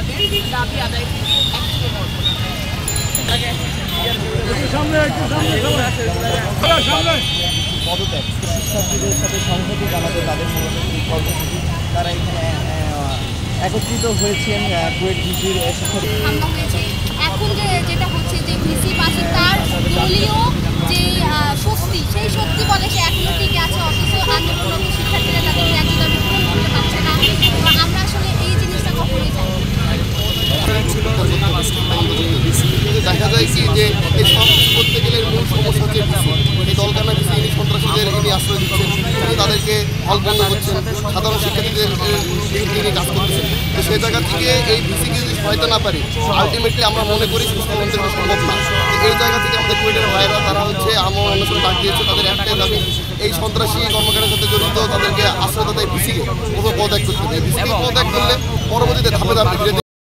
আমাদের দাবি আদায় থেকে পদত্যাগ শিক্ষার্থীদের সাথে সংহতি জানাতে তাদের মূলত এই কর্মসূচি তারা এখানে একত্রিত হয়েছেন কুয়েট ভিসির হামলা হয়েছে। এখন যেটা হচ্ছে যে ভিসি পাশে তার দলীয় যে শক্তি, সেই শক্তি বলে সে এখনো টিকে আছে, অথচ আন্দোলনরত শিক্ষার্থীরা তাদের ন্যায্য দাবি পূরণ করতে পারছে না। আমরা আসলে এই জিনিসটা কখনোই চাই দেখা যায় কি যে এই সব করতে গেলে মূল সমস্যা হচ্ছে এই দলকানা ভিসি ইনি সন্ত্রাসীদের ইনি আশ্রয় দিচ্ছেন, তিনি তাদেরকে হল বন্ধ করছেন, সাধারণ শিক্ষার্থীদের তিনি কাজ করতেছেন। তো সেই জায়গা থেকে এই ভিসিকে যদি সহায়তা না পারি আলটিমেটলি আমরা মনে করি সুস্থ মন্ত্রী সম্ভব না। এই জায়গা থেকে আমাদের কুয়েটের ভাইয়েরা তারা হচ্ছে আমার অনুষ্ঠানে ডাক দিয়েছে, তাদের একটাই দাবি এই সন্ত্রাসী কর্মকাণ্ডের সাথে জড়িত তাদেরকে আশ্রয় তাদের ভিসিকে পদত্যাগ করতে হবে। ভিসিকে পদত্যাগ করলে পরবর্তীতে ধাপে ধাপে